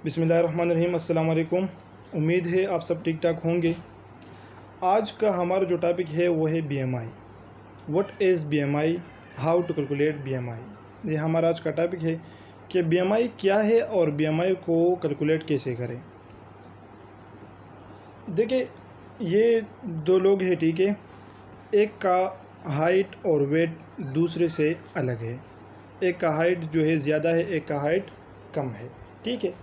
बिस्मिल्लाहिर्रहमानिर्रहीम। अस्सलाम वालेकुम। उम्मीद है आप सब ठीक ठाक होंगे। आज का हमारा जो टॉपिक है वो है BMI। What is BMI, how to calculate BMI। ये हमारा आज का टॉपिक है कि BMI क्या है और BMI को कैलकुलेट कैसे करें। देखिए, ये दो लोग हैं, ठीक है। एक का हाइट और वेट दूसरे से अलग है। एक का हाइट जो है ज़्यादा है, एक का हाइट कम है, ठीक है।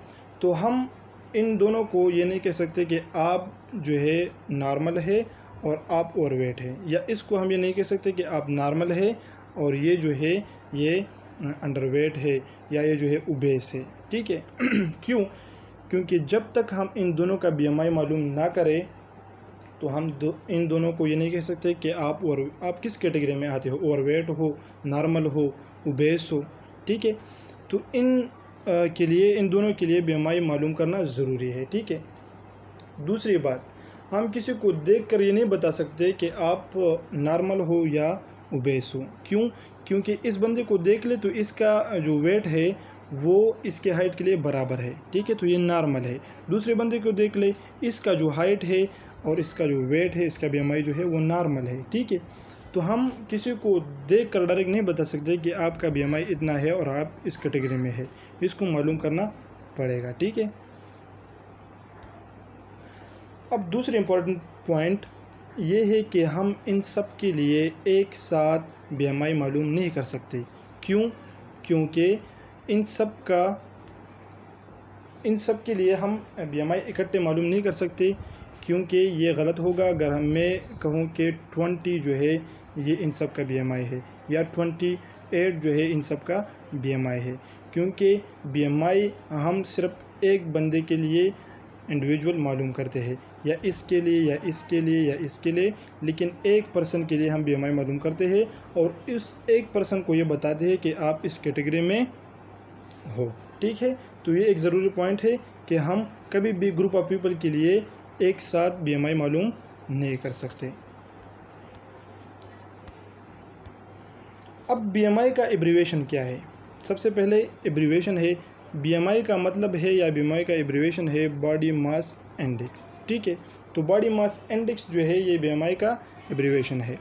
तो हम इन दोनों को ये नहीं कह सकते कि आप जो है नॉर्मल है और आप ओवरवेट है, या इसको हम ये नहीं कह सकते कि आप नॉर्मल है और ये जो है ये अंडरवेट है या ये जो है ओबेस है, ठीक है। क्यों? क्योंकि जब तक हम इन दोनों का BMI मालूम ना करें तो हम इन दोनों को ये नहीं कह सकते कि आप किस कैटेगरी में आते हो, ओवरवेट हो, नॉर्मल हो, ओबेस हो, ठीक है। तो इन दोनों के लिए BMI मालूम करना ज़रूरी है, ठीक है। दूसरी बात, हम किसी को देखकर ये नहीं बता सकते कि आप नॉर्मल हो या ओबेस हो। क्यों? क्योंकि इस बंदे को देख ले तो इसका जो वेट है वो इसके हाइट के लिए बराबर है, ठीक है, तो ये नॉर्मल है। दूसरे बंदे को देख ले, इसका जो हाइट है और इसका जो वेट है, इसका BMI जो है वो नॉर्मल है, ठीक है। तो हम किसी को देख कर डायरेक्ट नहीं बता सकते कि आपका BMI इतना है और आप इस कैटेगरी में है। इसको मालूम करना पड़ेगा, ठीक है। अब दूसरी इम्पोर्टेंट पॉइंट ये है कि हम इन सब के लिए एक साथ BMI मालूम नहीं कर सकते। क्यों? क्योंकि इन सब के लिए हम BMI इकट्ठे मालूम नहीं कर सकते, क्योंकि ये गलत होगा अगर मैं कहूँ कि 20 जो है ये इन सब का BMI है या 28 जो है इन सब का BMI है। क्योंकि BMI हम सिर्फ एक बंदे के लिए इंडिविजुअल मालूम करते हैं, या इसके लिए या इसके लिए या इसके लिए, लेकिन एक पर्सन के लिए हम BMI मालूम करते हैं और इस एक पर्सन को ये बताते हैं कि आप इस कैटेगरी में हो, ठीक है। तो ये एक ज़रूरी पॉइंट है कि हम कभी भी ग्रुप ऑफ पीपल के लिए एक साथ BMI मालूम नहीं कर सकते। अब BMI का एब्रीविएशन क्या है? सबसे पहले एब्रीविएशन है, BMI का मतलब है या BMI का एब्रीविएशन है बॉडी मास इंडेक्स, ठीक है। तो बॉडी मास इंडेक्स जो है ये BMI का एब्रीविएशन है।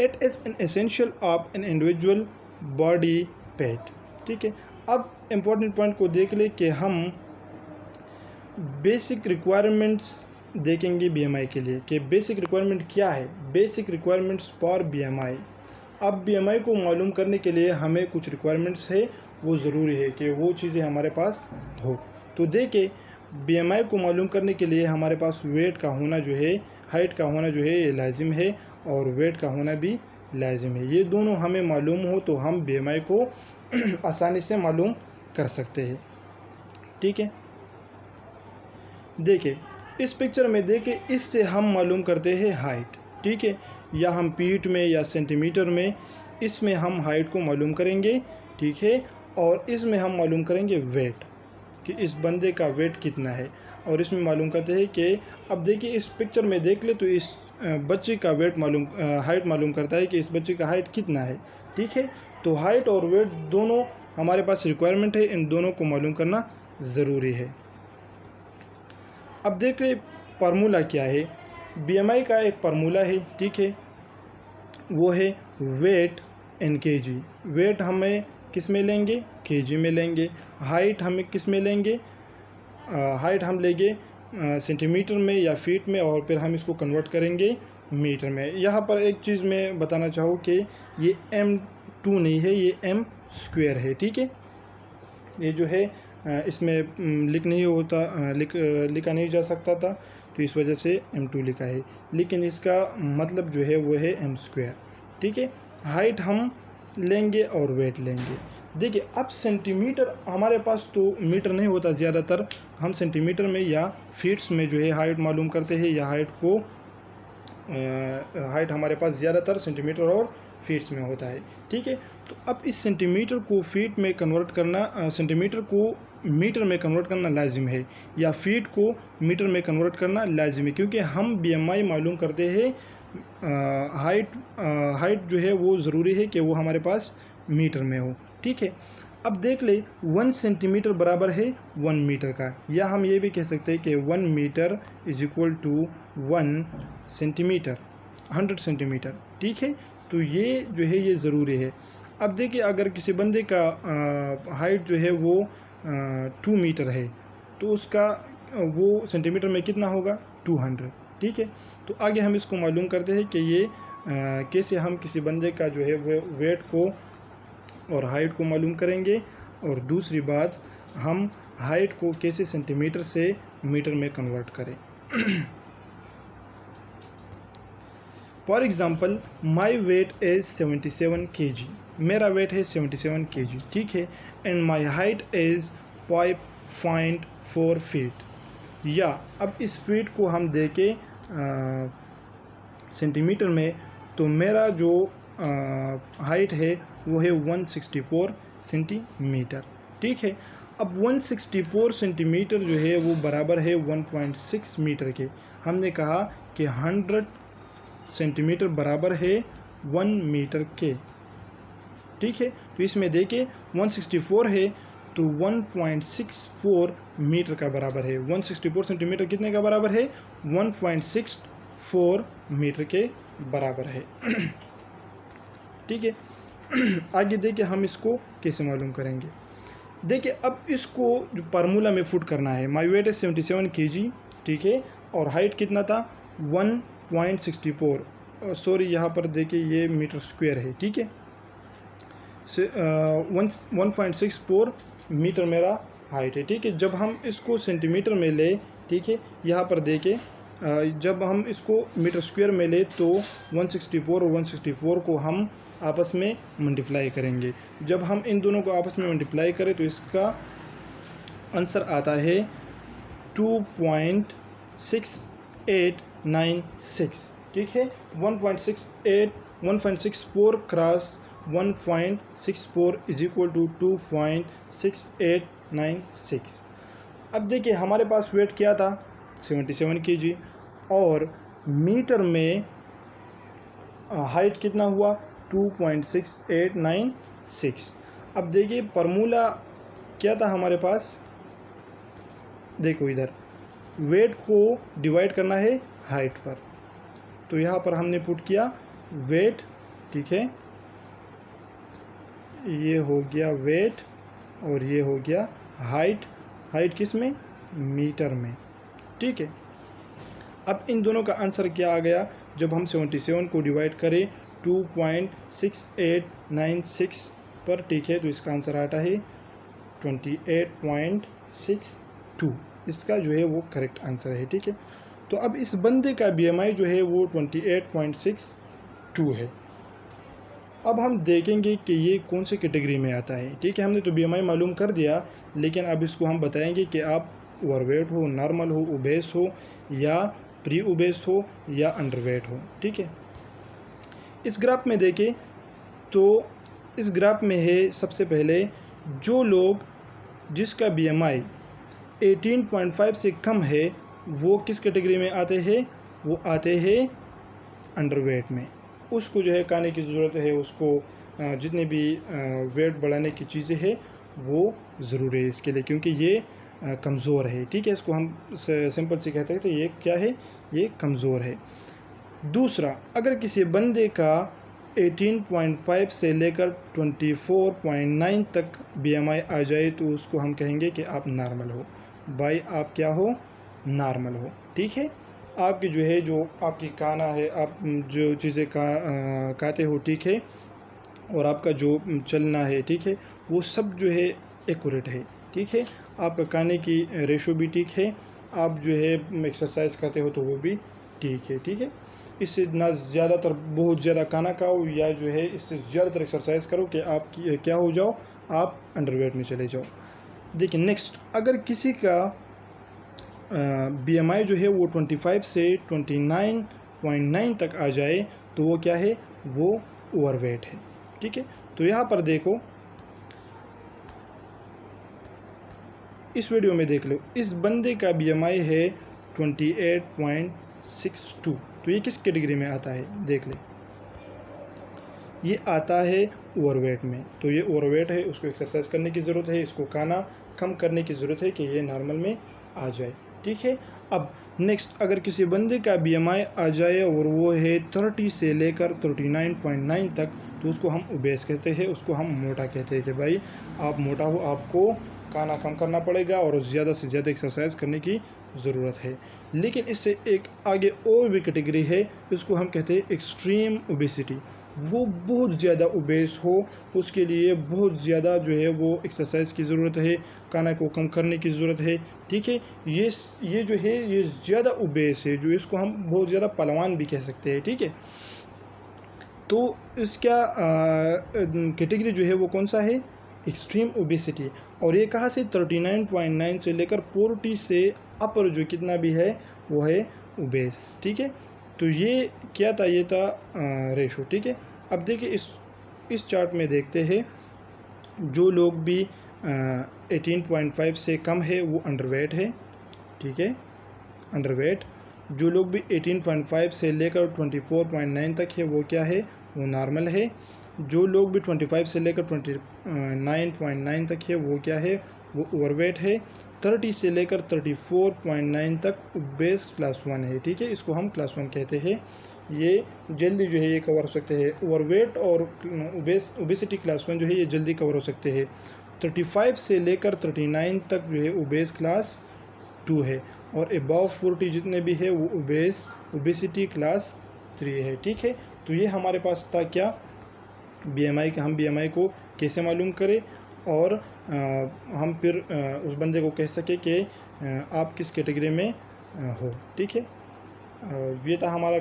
It is an essential of an individual body weight, ठीक है। अब इम्पोर्टेंट पॉइंट को देख ले कि हम बेसिक रिक्वायरमेंट्स देखेंगे BMI के लिए कि बेसिक रिक्वायरमेंट क्या है। Basic requirements for BMI। अब BMI को मालूम करने के लिए हमें कुछ रिक्वायरमेंट्स है, वो ज़रूरी है कि वो चीज़ें हमारे पास हो। तो देखिए, BMI को मालूम करने के लिए हमारे पास वेट का होना जो है, हाइट का होना जो है ये लाजिम है, और वेट का होना भी लाजिम है। ये दोनों हमें मालूम हो तो हम BMI को आसानी से मालूम कर सकते हैं, ठीक है। देखिए, इस पिक्चर में देखिए, इससे हम मालूम करते हैं हाइट, ठीक है, या हम फीट में या सेंटीमीटर में, इसमें हम हाइट को मालूम करेंगे, ठीक है। और इसमें हम मालूम करेंगे वेट, कि इस बंदे का वेट कितना है, और इसमें मालूम करते हैं कि अब देखिए इस पिक्चर में देख ले तो इस बच्चे का वेट हाइट मालूम करता है कि इस बच्चे का हाइट कितना है, ठीक है। तो हाइट और वेट दोनों हमारे पास रिक्वायरमेंट है, इन दोनों को मालूम करना ज़रूरी है। अब देखिए फार्मूला क्या है। BMI का एक फार्मूला है, ठीक है, वो है वेट इन kg। वेट हमें किस में लेंगे? kg में लेंगे। हाइट हमें किस में लेंगे? हाइट हम लेंगे सेंटीमीटर में या फीट में, और फिर हम इसको कन्वर्ट करेंगे मीटर में। यहाँ पर एक चीज़ मैं बताना चाहूँ कि ये M2 नहीं है, ये M² है, ठीक है। ये जो है इसमें लिखा नहीं जा सकता था, तो इस वजह से M2 लिखा है, लेकिन इसका मतलब जो है वो है M², ठीक है। हाइट हम लेंगे और वेट लेंगे। देखिए, अब सेंटीमीटर हमारे पास तो मीटर नहीं होता, ज़्यादातर हम सेंटीमीटर में या फीट्स में जो है हाइट मालूम करते हैं, या हाइट हमारे पास ज़्यादातर सेंटीमीटर और फीट्स में होता है, ठीक है। तो अब इस सेंटीमीटर को फीट में कन्वर्ट करना, सेंटीमीटर को मीटर में कन्वर्ट करना लाजिम है, या फीट को मीटर में कन्वर्ट करना लाजिम है, क्योंकि हम BMI मालूम करते हैं। हाइट जो है वो ज़रूरी है कि वो हमारे पास मीटर में हो, ठीक है। अब देख ले 1 सेंटीमीटर बराबर है 1 मीटर का, या हम ये भी कह सकते हैं कि 1 metre is equal to 1 centimetre, 100 centimetre. ठीक है, तो ये जो है ये ज़रूरी है। अब देखिए अगर किसी बंदे का हाइट जो है वो 2 मीटर है तो उसका वो सेंटीमीटर में कितना होगा 200। ठीक है, तो आगे हम इसको मालूम करते हैं कि ये कैसे हम किसी बंदे का जो है वो वेट को और हाइट को मालूम करेंगे, और दूसरी बात हम हाइट को कैसे सेंटीमीटर से मीटर में कन्वर्ट करें। For example my weight is 77 kg, मेरा वेट है 77 kg। ठीक है, and my height is 5.4 feet, या अब इस फीट को हम देके सेंटीमीटर में, तो मेरा जो हाइट है वो है 164 सेंटीमीटर। ठीक है, अब 164 सेंटीमीटर जो है वो बराबर है 1.6 मीटर के। हमने कहा कि 100 सेंटीमीटर बराबर है 1 मीटर के। ठीक है, तो इसमें देखिए 164 है तो 1.64 मीटर का बराबर है। 164 सेंटीमीटर कितने का बराबर है 1.64 मीटर के बराबर है। ठीक है, आगे देखिए हम इसको कैसे मालूम करेंगे। देखिए अब इसको जो फार्मूला में फुट करना है, माई वेट है 77 kg। ठीक है, और हाइट कितना था 1.64, सॉरी यहाँ पर देखिए ये मीटर स्क्वायर है। ठीक है, 1.64 मीटर मेरा हाइट है। ठीक है, जब हम इसको सेंटीमीटर में ले, ठीक है, यहाँ पर देखिए जब हम इसको मीटर स्क्वायर में ले तो 164 और 164 को हम आपस में मल्टीप्लाई करेंगे। जब हम इन दोनों को आपस में मल्टीप्लाई करें तो इसका आंसर आता है 2.6896। ठीक है, 1.64 क्रॉस 1.64 इज इक्वल टू 2.6896। अब देखिए हमारे पास वेट क्या था 77 kg, और मीटर में हाइट कितना हुआ 2.6896। अब देखिए फार्मूला क्या था हमारे पास, देखो इधर वेट को डिवाइड करना है हाइट पर, तो यहाँ पर हमने पुट किया वेट। ठीक है, ये हो गया वेट और ये हो गया हाइट। हाइट किस में मीटर में। ठीक है, अब इन दोनों का आंसर क्या आ गया, जब हम 77 को डिवाइड करें 2.6896 पर। ठीक है, तो इसका आंसर आता है 28.62, इसका जो है वो करेक्ट आंसर है। ठीक है, तो अब इस बंदे का BMI जो है वो 28.62 है। अब हम देखेंगे कि ये कौन से कैटेगरी में आता है। ठीक है, हमने तो BMI मालूम कर दिया, लेकिन अब इसको हम बताएंगे कि आप ओवरवेट हो, नॉर्मल हो, ओबेस हो, या प्री ओबेस हो, या अंडरवेट हो। ठीक है, इस ग्राफ में देखें तो इस ग्राफ में है सबसे पहले जो लोग जिसका BMI 18.5 से कम है वो किस कैटेगरी में आते हैं, वो आते हैं अंडरवेट में। उसको जो है खाने की ज़रूरत है, उसको जितने भी वेट बढ़ाने की चीज़ें हैं वो ज़रूरी है इसके लिए, क्योंकि ये कमज़ोर है। ठीक है, इसको हम सिंपल से कहते हैं तो ये क्या है, ये कमज़ोर है। दूसरा, अगर किसी बंदे का 18.5 से लेकर 24.9 तक BMI आ जाए तो उसको हम कहेंगे कि आप नॉर्मल हो। भाई आप क्या हो, नॉर्मल हो। ठीक है, आपकी जो है जो आपकी खाना है, आप जो चीज़ें खाते हो, ठीक है, और आपका जो चलना है, ठीक है, वो सब जो है एक्यूरेट है। ठीक है, आपका खाने की रेशो भी ठीक है, आप जो है एक्सरसाइज करते हो तो वो भी ठीक है। ठीक है, इससे ना ज़्यादातर बहुत ज़्यादा खाना खाओ, या जो है इससे ज़्यादातर एक्सरसाइज करो कि आप क्या हो जाओ, आप अंडरवेट में चले जाओ। देखिए नेक्स्ट, अगर किसी का BMI जो है वो 25 से 29.9 तक आ जाए तो वो क्या है, वो ओवरवेट है। ठीक है, तो यहाँ पर देखो, इस वीडियो में देख लो, इस बंदे का BMI है 28.62, तो ये किस कैटेगरी में आता है देख ले। ये आता है ओवरवेट में। तो ये ओवरवेट है, उसको एक्सरसाइज करने की ज़रूरत है, इसको खाना कम करने की ज़रूरत है कि ये नॉर्मल में आ जाए। ठीक है। अब नेक्स्ट, अगर किसी बंदे का BMI आ जाए और वो है 30 से लेकर 39.9 तक, तो उसको हम ओबेस कहते हैं, उसको हम मोटा कहते हैं कि भाई आप मोटा हो, आपको खाना कम करना पड़ेगा और ज़्यादा से ज़्यादा एक्सरसाइज करने की ज़रूरत है। लेकिन इससे एक आगे और भी कैटेगरी है, इसको हम कहते हैं एक्सट्रीम ओबेसिटी। वो बहुत ज़्यादा ओबेस हो, उसके लिए बहुत ज़्यादा जो है वो एक्सरसाइज की ज़रूरत है, खाना को कम करने की ज़रूरत है। ठीक है। ये जो है ये ज़्यादा ओबेस है, जो इसको हम बहुत ज़्यादा पहलवान भी कह सकते हैं। ठीक है। तो इसका कैटेगरी जो है वो कौन सा है, एक्सट्रीम ओबेसिटी। और ये कहाँ से 39.9 से लेकर 40 से अपर जो कितना भी है वो है ओबेस। ठीक है। तो ये क्या था, ये था रेशो। ठीक है। अब देखिए इस चार्ट में देखते हैं, जो लोग भी 18.5 से कम है वो अंडरवेट है। ठीक है, अंडरवेट। जो लोग भी 18.5 से लेकर 24.9 तक है वो क्या है, वो नॉर्मल है। जो लोग भी 25 से लेकर 29.9 तक है वो क्या है, वो ओवरवेट है। 30 से लेकर 34.9 तक ओबेस क्लास 1 है। ठीक है, इसको हम क्लास 1 कहते हैं। ये जल्दी जो है ये कवर हो सकते हैं, ओवरवेट और ओबेसिटी क्लास 1 जो है ये जल्दी कवर हो सकते हैं। 35 से लेकर 39 तक जो है ओबेस क्लास 2 है, और अबव 40 जितने भी है वो ओबेसिटी क्लास 3 है। ठीक है। तो ये हमारे पास था क्या, BMI का। हम BMI को कैसे मालूम करें और हम फिर उस बंदे को कह सके कि आप किस कैटेगरी में हो। ठीक है। ये था हमारा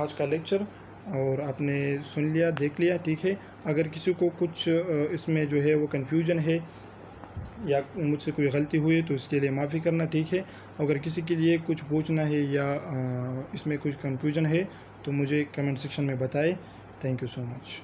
आज का लेक्चर, और आपने सुन लिया, देख लिया। ठीक है। अगर किसी को कुछ इसमें जो है वो कन्फ्यूजन है या मुझसे कोई गलती हुई तो इसके लिए माफ़ी करना। ठीक है। अगर किसी के लिए कुछ पूछना है या इसमें कुछ कन्फ्यूजन है तो मुझे कमेंट सेक्शन में बताएं। Thank you so much.